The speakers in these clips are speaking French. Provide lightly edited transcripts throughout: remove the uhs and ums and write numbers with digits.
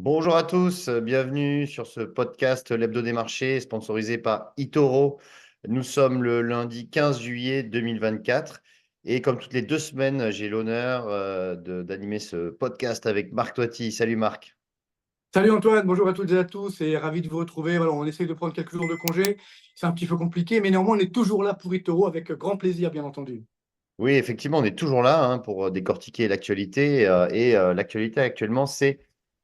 Bonjour à tous, bienvenue sur ce podcast L'Hebdo des marchés sponsorisé par eToro. Nous sommes le lundi 15 juillet 2024 et comme toutes les 2 semaines, j'ai l'honneur d'animer ce podcast avec Marc Toiti. Salut Marc. Salut Antoine, bonjour à toutes et à tous et ravi de vous retrouver. Voilà, on essaye de prendre quelques jours de congé, c'est un petit peu compliqué, mais néanmoins on est toujours là pour eToro avec grand plaisir bien entendu. Oui, effectivement, on est toujours là pour décortiquer l'actualité l'actualité actuellement, c'est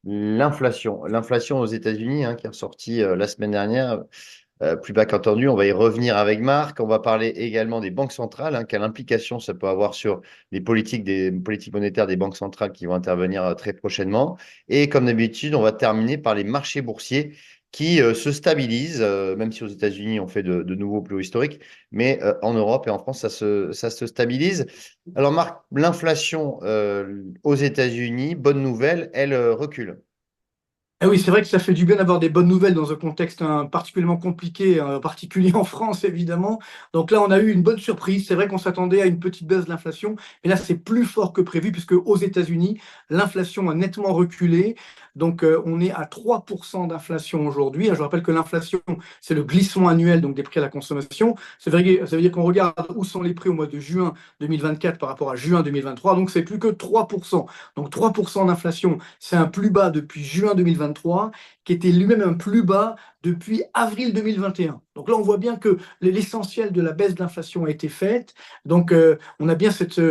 l'inflation. L'inflation aux États-Unis qui est ressortie la semaine dernière. Plus bas qu'entendu, on va y revenir avec Marc. On va parler également des banques centrales, quelle implication ça peut avoir sur des politiques monétaires des banques centrales qui vont intervenir très prochainement. Et comme d'habitude, on va terminer par les marchés boursiers qui se stabilisent, même si aux États-Unis on fait de nouveaux plus hauts historiques, mais en Europe et en France, ça se stabilise. Alors Marc, l'inflation aux États-Unis, bonne nouvelle, elle recule. Eh oui, c'est vrai que ça fait du bien d'avoir des bonnes nouvelles dans un contexte particulièrement compliqué, particulier en France évidemment. Donc là, on a eu une bonne surprise. C'est vrai qu'on s'attendait à une petite baisse de l'inflation, mais là, c'est plus fort que prévu puisque aux États-Unis, l'inflation a nettement reculé. Donc on est à 3% d'inflation aujourd'hui. Je rappelle que l'inflation, c'est le glissement annuel donc des prix à la consommation. Ça veut dire qu'on regarde où sont les prix au mois de juin 2024 par rapport à juin 2023. Donc c'est plus que 3%. Donc 3% d'inflation, c'est un plus bas depuis juin 2023, qui était lui-même un plus bas depuis avril 2021. Donc là, on voit bien que l'essentiel de la baisse de l'inflation a été faite. Donc on a bien cette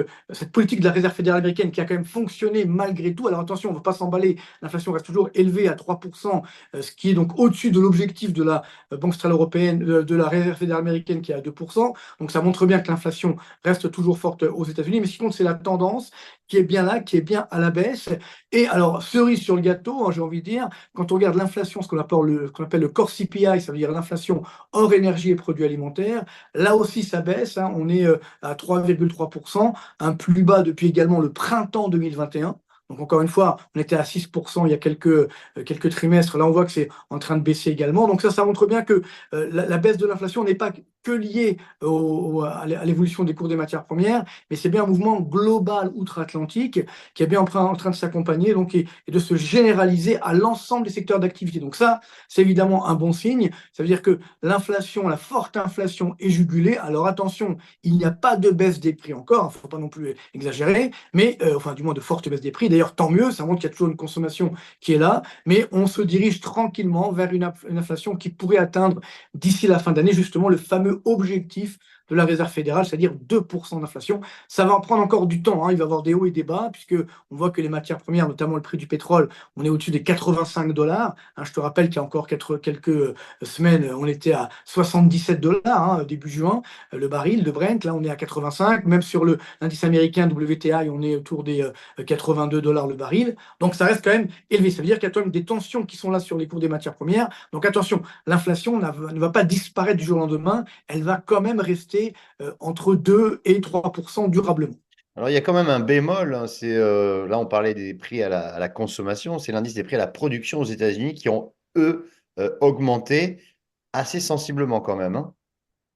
politique de la Réserve fédérale américaine qui a quand même fonctionné malgré tout. Alors attention, on ne va pas s'emballer, l'inflation reste toujours élevée à 3%, ce qui est donc au-dessus de l'objectif de la Banque centrale européenne, de la Réserve fédérale américaine qui est à 2%. Donc ça montre bien que l'inflation reste toujours forte aux États-Unis. Mais ce qui compte, c'est la tendance qui est bien là, qui est bien à la baisse. Et alors, cerise sur le gâteau, j'ai envie de dire, quand on regarde l'inflation, ce qu'on appelle le core CPI, ça veut dire l'inflation hors énergie et produits alimentaires, là aussi ça baisse, on est à 3,3%, un plus bas depuis également le printemps 2021. Donc encore une fois, on était à 6% il y a quelques trimestres. Là, on voit que c'est en train de baisser également. Donc ça montre bien que la baisse de l'inflation n'est pas que liée à l'évolution des cours des matières premières, mais c'est bien un mouvement global outre-Atlantique qui est bien en train de s'accompagner donc, et de se généraliser à l'ensemble des secteurs d'activité. Donc ça, c'est évidemment un bon signe. Ça veut dire que l'inflation, la forte inflation est jugulée. Alors attention, il n'y a pas de baisse des prix encore, il ne faut pas non plus exagérer, mais enfin du moins de forte baisse des prix. D'ailleurs, tant mieux, ça montre qu'il y a toujours une consommation qui est là, mais on se dirige tranquillement vers une inflation qui pourrait atteindre d'ici la fin d'année justement le fameux objectif de la Réserve fédérale, c'est-à-dire 2% d'inflation. Ça va en prendre encore du temps, il va y avoir des hauts et des bas, puisque on voit que les matières premières, notamment le prix du pétrole, on est au-dessus des 85 $. Je te rappelle qu'il y a encore quelques semaines, on était à 77 $, début juin, le baril de Brent, là on est à 85, même sur l'indice américain WTI, on est autour des 82 $ le baril. Donc ça reste quand même élevé. Ça veut dire qu'il y a quand même des tensions qui sont là sur les cours des matières premières. Donc attention, l'inflation ne va pas disparaître du jour au lendemain, elle va quand même rester entre 2 et 3% durablement. Alors, il y a quand même un bémol, là, on parlait des prix à la consommation, c'est l'indice des prix à la production aux États-Unis qui ont, eux, augmenté assez sensiblement quand même.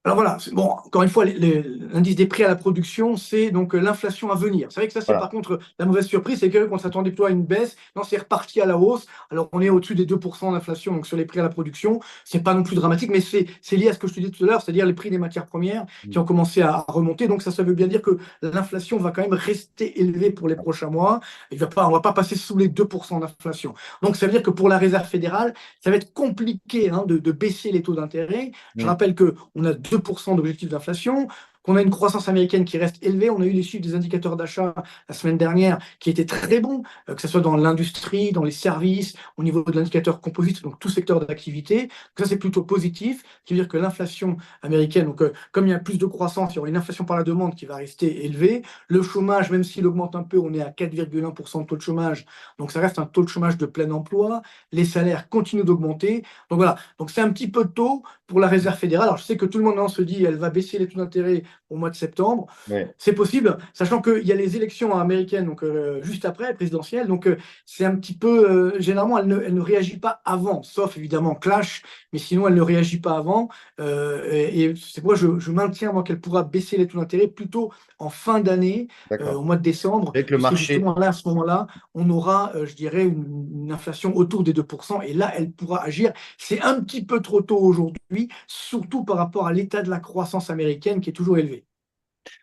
Alors voilà, bon, encore une fois, l'indice des prix à la production, c'est donc l'inflation à venir. C'est vrai que ça, c'est par Voilà. contre la mauvaise surprise, c'est qu'on s'attendait plutôt à une baisse. Non, c'est reparti à la hausse. Alors on est au-dessus des 2% d'inflation donc sur les prix à la production. C'est pas non plus dramatique, mais c'est lié à ce que je te disais tout à l'heure, c'est-à-dire les prix des matières premières qui ont commencé à remonter. Donc ça veut bien dire que l'inflation va quand même rester élevée pour les prochains mois. On va pas passer sous les 2% d'inflation. Donc ça veut dire que pour la Réserve fédérale, ça va être compliqué de baisser les taux d'intérêt. Je Mm. rappelle qu'on a 2% d'objectif d'inflation, qu'on a une croissance américaine qui reste élevée. On a eu les chiffres des indicateurs d'achat la semaine dernière qui étaient très bons, que ce soit dans l'industrie, dans les services, au niveau de l'indicateur composite, donc tout secteur d'activité. Donc ça, c'est plutôt positif, qui veut dire que l'inflation américaine, donc comme il y a plus de croissance, il y aura une inflation par la demande qui va rester élevée. Le chômage, même s'il augmente un peu, on est à 4,1% de taux de chômage, donc ça reste un taux de chômage de plein emploi. Les salaires continuent d'augmenter. Donc voilà, donc c'est un petit peu tôt pour la Réserve fédérale. Alors je sais que tout le monde on se dit elle va baisser les taux d'intérêt au mois de septembre. Ouais. C'est possible, sachant qu'il y a les élections américaines donc, juste après, présidentielles. Donc, c'est un petit peu. Généralement, elle ne réagit pas avant, sauf évidemment clash, mais sinon, elle ne réagit pas avant. Et c'est pourquoi je maintiens moi, qu'elle pourra baisser les taux d'intérêt plutôt en fin d'année, au D'accord. mois de décembre, Avec le puisque marché, justement, là, à ce moment-là, on aura, je dirais, une inflation autour des 2%. Et là, elle pourra agir. C'est un petit peu trop tôt aujourd'hui, surtout par rapport à l'état de la croissance américaine qui est toujours élevé.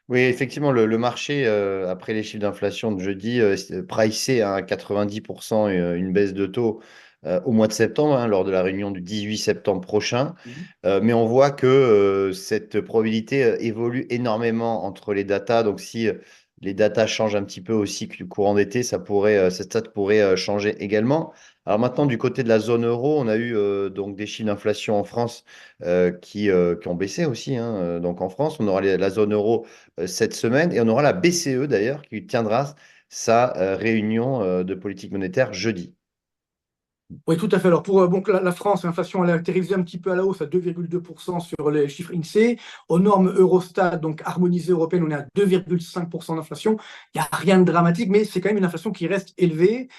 oui, effectivement, le marché, après les chiffres d'inflation de jeudi, pricé à 90% une baisse de taux au mois de septembre, hein, lors de la réunion du 18 septembre prochain. Mais on voit que cette probabilité évolue énormément entre les datas. Donc, si les datas changent un petit peu au cycle du courant d'été, cette stat pourrait changer également. Alors maintenant, du côté de la zone euro, on a eu donc des chiffres d'inflation en France qui ont baissé aussi, hein. Donc en France, on aura la zone euro cette semaine et on aura la BCE d'ailleurs qui tiendra sa réunion de politique monétaire jeudi. Oui, tout à fait. Alors, pour bon, la France, l'inflation, elle a atterrissé un petit peu à la hausse à 2,2% sur les chiffres INSEE. Aux normes Eurostat, donc harmonisées européennes, on est à 2,5% d'inflation. Il n'y a rien de dramatique, mais c'est quand même une inflation qui reste élevée.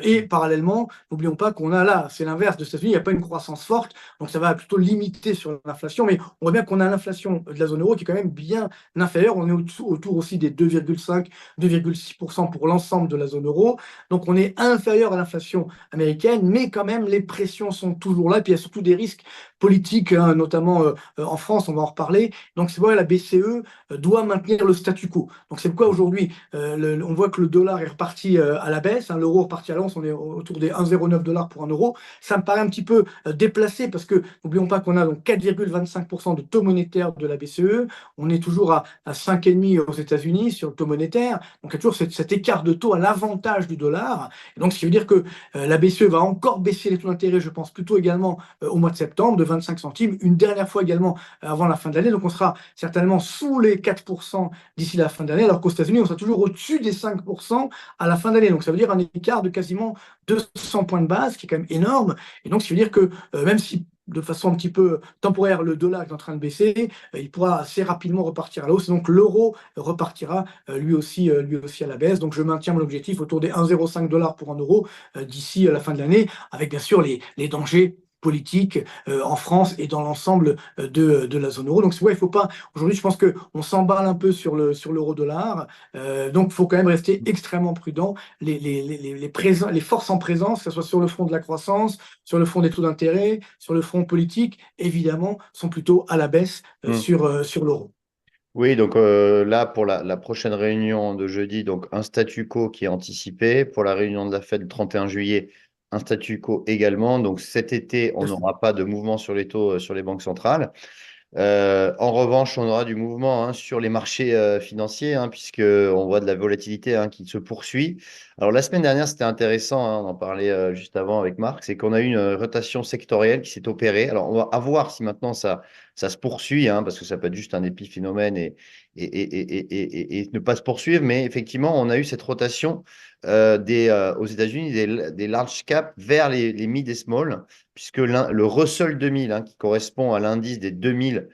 Et parallèlement, n'oublions pas qu'on a là, c'est l'inverse de États-Unis, il n'y a pas une croissance forte, donc ça va plutôt limiter sur l'inflation. Mais on voit bien qu'on a l'inflation de la zone euro qui est quand même bien inférieure. On est autour aussi des 2,5, 2,6% pour l'ensemble de la zone euro. Donc, on est inférieur à l'inflation américaine, mais quand même, les pressions sont toujours là. Et puis, il y a surtout des risques politiques, hein, notamment en France, on va en reparler. Donc, c'est pourquoi la BCE doit maintenir le statu quo. Donc, c'est pourquoi aujourd'hui, on voit que le dollar est reparti à la baisse, hein, l'euro est reparti à la hausse, on est autour des 1,09 dollars pour un euro. Ça me paraît un petit peu déplacé parce que n'oublions pas qu'on a donc 4,25% de taux monétaire de la BCE. On est toujours à 5,5 aux États-Unis sur le taux monétaire. Donc, il y a toujours cet écart de taux à l'avantage du dollar. Et donc, ce qui veut dire que la BCE va encore baisser les taux d'intérêt, je pense, plutôt également au mois de septembre, de 25 centimes, une dernière fois également avant la fin de l'année. Donc, on sera certainement sous les 4% d'ici la fin de l'année, alors qu'aux États-Unis, on sera toujours au-dessus des 5% à la fin d'année. Donc, ça veut dire un écart de quasiment 200 points de base, qui est quand même énorme. Et donc, ce qui veut dire que même si de façon un petit peu temporaire, le dollar est en train de baisser, il pourra assez rapidement repartir à la hausse. Et donc l'euro repartira lui aussi à la baisse. Donc je maintiens mon objectif autour des 1,05 dollars pour un euro d'ici la fin de l'année, avec bien sûr les dangers politiques en France et dans l'ensemble de la zone euro. Donc ouais, il faut pas. Aujourd'hui, je pense qu'on s'emballe un peu sur l'euro-dollar. Donc il faut quand même rester extrêmement prudent. Les forces en présence, que ce soit sur le front de la croissance, sur le front des taux d'intérêt, sur le front politique, évidemment, sont plutôt à la baisse Hmm. sur l'euro. Oui, donc là, pour la prochaine réunion de jeudi, donc un statu quo qui est anticipé. Pour la réunion de la Fed le 31 juillet, un statu quo également. Donc cet été, on n'aura pas de mouvement sur les taux sur les banques centrales. En revanche, on aura du mouvement, hein, sur les marchés financiers, hein, puisque on voit de la volatilité, hein, qui se poursuit. Alors la semaine dernière, c'était intéressant, hein, on en parlait juste avant avec Marc, c'est qu'on a eu une rotation sectorielle qui s'est opérée. Alors on va à voir si maintenant ça se poursuit, hein, parce que ça peut être juste un épiphénomène et ne pas se poursuivre, mais effectivement, on a eu cette rotation aux États-Unis des large cap vers les mid et small, puisque le Russell 2000, hein, qui correspond à l'indice des 2000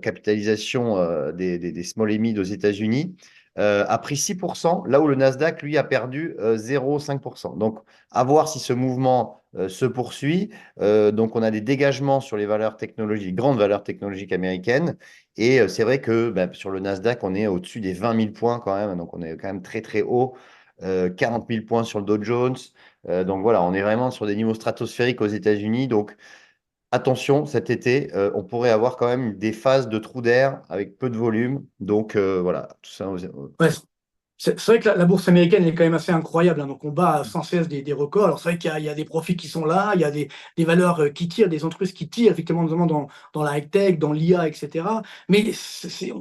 capitalisations des small et mid aux États-Unis, a pris 6%, là où le Nasdaq, lui, a perdu 0,5%. Donc, à voir si ce mouvement se poursuit. Donc, on a des dégagements sur les valeurs technologiques, grandes valeurs technologiques américaines. Et c'est vrai que bah, sur le Nasdaq, on est au-dessus des 20 000 points quand même. Donc, on est quand même très, très haut. 40 000 points sur le Dow Jones. Donc voilà, on est vraiment sur des niveaux stratosphériques aux États-Unis. Donc attention, cet été, on pourrait avoir quand même des phases de trou d'air avec peu de volume. Donc voilà, tout ça. Ouais, c'est vrai que la bourse américaine elle est quand même assez incroyable, hein. Donc, on bat sans cesse des records. Alors, c'est vrai qu'il y a des profits qui sont là, il y a des valeurs qui tirent, des entreprises qui tirent, effectivement, notamment dans la high-tech, dans l'IA, etc. Mais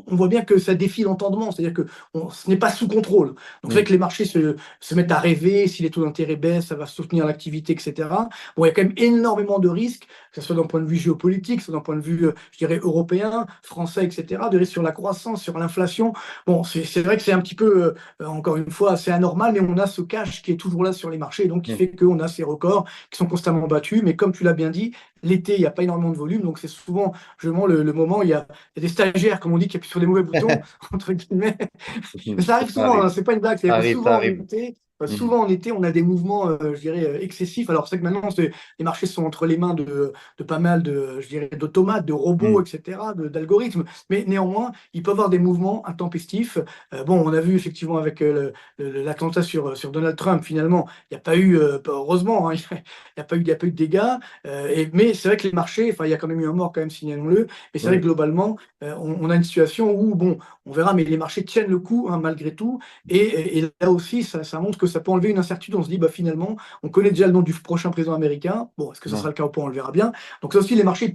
on voit bien que ça défie l'entendement, c'est-à-dire que ce n'est pas sous contrôle. Donc, c'est vrai Mm. que les marchés se mettent à rêver, si les taux d'intérêt baissent, ça va soutenir l'activité, etc. Bon, il y a quand même énormément de risques, que ce soit d'un point de vue géopolitique, que ce soit d'un point de vue, je dirais, européen, français, etc., de risques sur la croissance, sur l'inflation. Bon, c'est vrai que c'est un petit peu encore une fois, assez anormal, mais on a ce cash qui est toujours là sur les marchés, donc qui Mm. fait qu'on a ces records qui sont constamment battus. Mais comme tu l'as bien dit, l'été, il n'y a pas énormément de volume, donc c'est souvent justement le moment où il y a des stagiaires, comme on dit, qui appuient sur les mauvais boutons, entre guillemets. Mais ça arrive Ça souvent, arrive, hein, c'est pas une blague, ça c'est-à-dire que arrive, ça souvent en arrive. été, Mm. on a des mouvements, je dirais, excessifs. Alors, c'est que maintenant, les marchés sont entre les mains de pas mal de, je dirais, d'automates, de robots, Mm. etc., d'algorithmes. Mais néanmoins, il peut y avoir des mouvements intempestifs. Bon, on a vu effectivement avec l'attentat sur Donald Trump, finalement, il n'y a pas eu, heureusement, hein, il y a pas eu de dégâts. Mais c'est vrai que les marchés, enfin, il y a quand même eu un mort, quand même, signalons-le. Mais c'est vrai que Oui, globalement, on a une situation où, bon, on verra, mais les marchés tiennent le coup, hein, malgré tout. Et là aussi, ça montre que ça peut enlever une incertitude. On se dit, bah, finalement, on connaît déjà le nom du prochain président américain. Bon, est-ce que ça sera non. le cas ou pas? On le verra bien. Donc, ça aussi, les marchés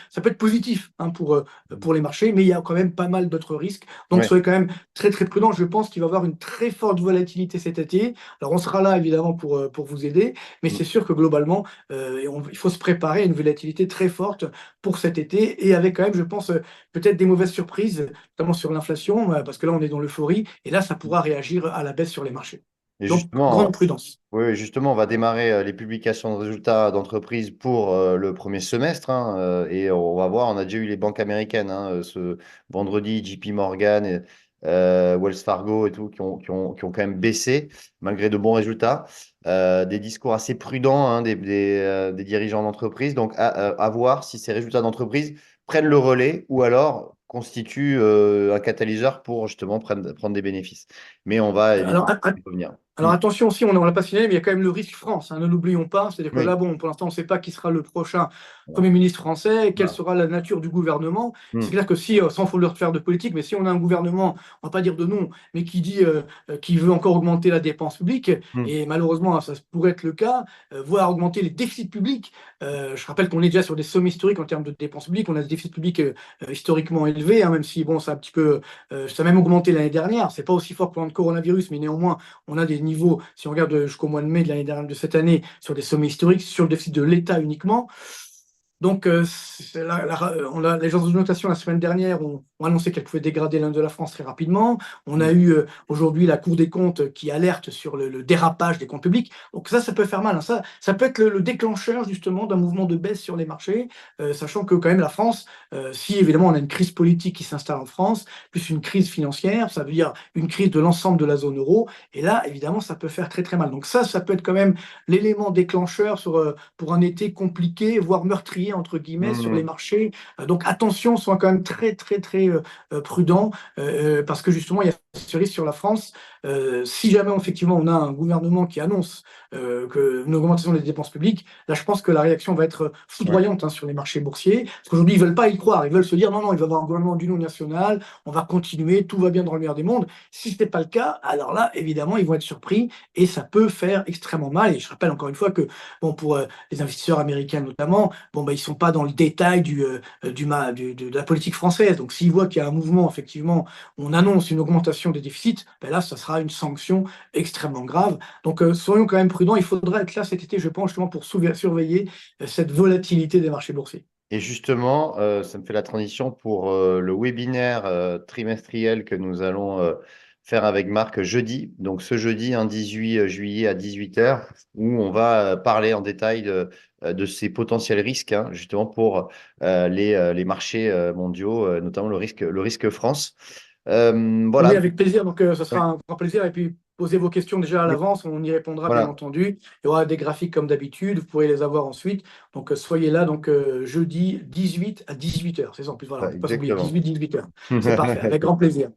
ça peut être positif, hein, pour les marchés, mais il y a quand même pas mal d'autres risques. Donc, Ouais. soyez quand même très, très prudent. Je pense qu'il va y avoir une très forte volatilité cet été. Alors, on sera là, évidemment, pour vous aider, mais Mm. c'est sûr que globalement, il faut se préparer à une volatilité très forte pour cet été et avec quand même, je pense, peut-être des mauvaises surprises, notamment sur l'inflation, parce que là, on est dans l'euphorie, et là, ça pourra réagir à la baisse sur les marchés. Et Donc, justement, grande prudence. oui, justement, on va démarrer les publications de résultats d'entreprise pour le premier semestre, hein, et on va voir, on a déjà eu les banques américaines, hein, ce vendredi, JP Morgan, et, Wells Fargo et tout, qui ont quand même baissé malgré de bons résultats. Des discours assez prudents, hein, des dirigeants d'entreprise. Donc, à voir si ces résultats d'entreprise prennent le relais ou alors constituent un catalyseur pour justement prendre des bénéfices. Mais on va Alors, évidemment y revenir. Alors Mm. attention aussi, on ne l'a pas signalé, mais il y a quand même le risque France, hein, ne l'oublions pas. C'est-à-dire que là, Oui. bon, pour l'instant, on ne sait pas qui sera le prochain Voilà. Premier ministre français, quelle Voilà. sera la nature du gouvernement. C'est Mm. clair que si, sans vouloir faire de politique, mais si on a un gouvernement, on ne va pas dire de nom, mais qui dit qu'il veut encore augmenter la dépense publique, Mm. et malheureusement, ça pourrait être le cas, voire augmenter les déficits publics. Je rappelle qu'on est déjà sur des sommets historiques en termes de dépenses publiques. On a des déficits publics historiquement élevés, hein, même si, bon, ça a un petit peu, ça a même augmenté l'année dernière. C'est pas aussi fort que pendant le coronavirus, mais néanmoins, on a des niveaux, si on regarde jusqu'au mois de mai de l'année dernière, de cette année, sur des sommets historiques, sur le déficit de l'État uniquement. Donc, les agences de notation la semaine dernière ont annoncé qu'elles pouvaient dégrader l'un de la France très rapidement. On a Mm. eu aujourd'hui la Cour des comptes qui alerte sur le dérapage des comptes publics. Donc ça peut faire mal, hein. Ça peut être le déclencheur justement d'un mouvement de baisse sur les marchés, sachant que quand même la France, si évidemment on a une crise politique qui s'installe en France, plus une crise financière, ça veut dire une crise de l'ensemble de la zone euro. Et là, évidemment, ça peut faire très très mal. Donc ça peut être quand même l'élément déclencheur pour un été compliqué, voire meurtrier, entre guillemets, sur les Mm. marchés. Donc attention, sois quand même très, très, très prudent, parce que justement, il y a ce risque sur la France. Si jamais, effectivement, on a un gouvernement qui annonce une augmentation des dépenses publiques, là, je pense que la réaction va être Ouais. foudroyante, hein, sur les marchés boursiers, parce qu'aujourd'hui, ils ne veulent pas y croire. Ils veulent se dire, non, non, il va y avoir un gouvernement d'union nationale, on va continuer, tout va bien dans le meilleur des mondes. Si ce n'est pas le cas, alors là, évidemment, ils vont être surpris et ça peut faire extrêmement mal. Et je rappelle encore une fois que, bon, pour les investisseurs américains notamment, bon, bah, ils ne sont pas dans le détail de la politique française. Donc, s'ils voient qu'il y a un mouvement, effectivement, on annonce une augmentation des déficits, ben là, ça sera une sanction extrêmement grave. Donc, soyons quand même prudents. Il faudra être là cet été, je pense, justement, pour surveiller cette volatilité des marchés boursiers. Et justement, ça me fait la transition pour le webinaire trimestriel que nous allons faire avec Marc jeudi. Donc ce jeudi, un 18 juillet à 18 h, où on va parler en détail de ces potentiels risques, hein, justement pour les marchés mondiaux, notamment le risque France. Oui, Voilà. avec plaisir. Donc, ce Oui, sera un grand plaisir. Et puis, posez vos questions déjà à oui, l'avance. On y répondra, bien voilà, entendu. Il y aura des graphiques comme d'habitude. Vous pourrez les avoir ensuite. Donc, soyez là. Donc, jeudi 18 à 18 h. C'est ça, en plus. Voilà, on ne peut pas s'oublier. exactement. 18 h. C'est parfait. Avec grand plaisir.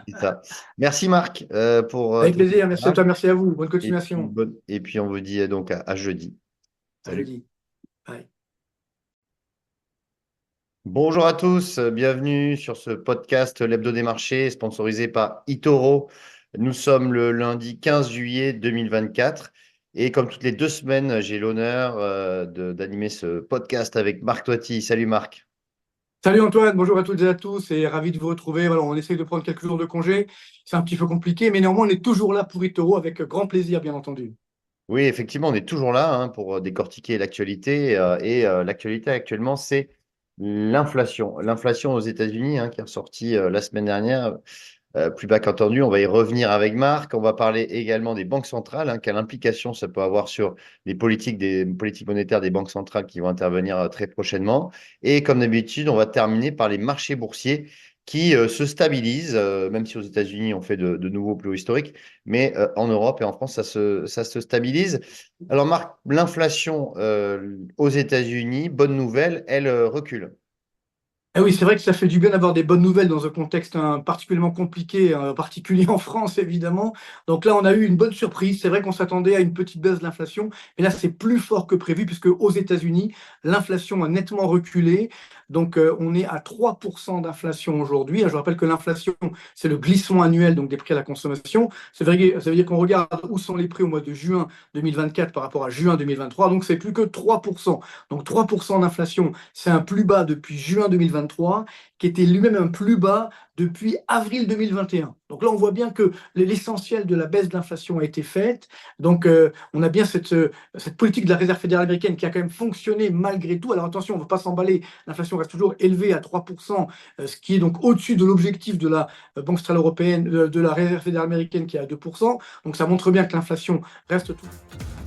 C'est ça. Merci Marc pour Avec ton plaisir. Merci à témoignage. toi. Merci à vous. Bonne Et puis, continuation. et puis on vous dit donc à jeudi. À Salut. jeudi. Bye. Bonjour à tous, bienvenue sur ce podcast L'Hebdo des marchés sponsorisé par eToro. Nous sommes le lundi 15 juillet 2024 et comme toutes les 2 semaines, j'ai l'honneur d'animer ce podcast avec Marc Toiti. Salut Marc. Salut Antoine, bonjour à toutes et à tous et ravi de vous retrouver. Voilà, on essaye de prendre quelques jours de congé. C'est un petit peu compliqué, mais néanmoins, on est toujours là pour eToro avec grand plaisir, bien entendu. Oui, effectivement, on est toujours là, hein, pour décortiquer l'actualité. Et l'actualité actuellement, c'est l'inflation. L'inflation aux États-Unis, hein, qui est ressortie la semaine dernière. plus bas qu'entendu. On va y revenir avec Marc. On va parler également des banques centrales, hein, quelle implication ça peut avoir sur les politiques monétaires des banques centrales qui vont intervenir très prochainement. Et comme d'habitude, on va terminer par les marchés boursiers qui se stabilisent, même si aux États-Unis on fait de nouveaux plus hauts historiques, mais en Europe et en France, ça se stabilise. Alors Marc, l'inflation aux États-Unis, bonne nouvelle, elle recule. Ah oui, c'est vrai que ça fait du bien d'avoir des bonnes nouvelles dans un contexte particulièrement compliqué, particulier en France évidemment. Donc là, on a eu une bonne surprise. C'est vrai qu'on s'attendait à une petite baisse de l'inflation, mais là, c'est plus fort que prévu puisque aux États-Unis, l'inflation a nettement reculé. Donc on est à 3% d'inflation aujourd'hui. Je vous rappelle que l'inflation, c'est le glissement annuel donc des prix à la consommation. Ça veut dire qu'on regarde où sont les prix au mois de juin 2024 par rapport à juin 2023. Donc c'est plus que 3%. Donc 3% d'inflation, c'est un plus bas depuis juin 2023, qui était lui-même un plus bas depuis avril 2021. Donc là, on voit bien que l'essentiel de la baisse de l'inflation a été faite. Donc on a bien cette politique de la Réserve fédérale américaine qui a quand même fonctionné malgré tout. Alors attention, on ne va pas s'emballer, l'inflation reste toujours élevée à 3%, ce qui est donc au-dessus de l'objectif de la Banque centrale européenne, de la Réserve fédérale américaine qui est à 2%. Donc ça montre bien que l'inflation reste tout.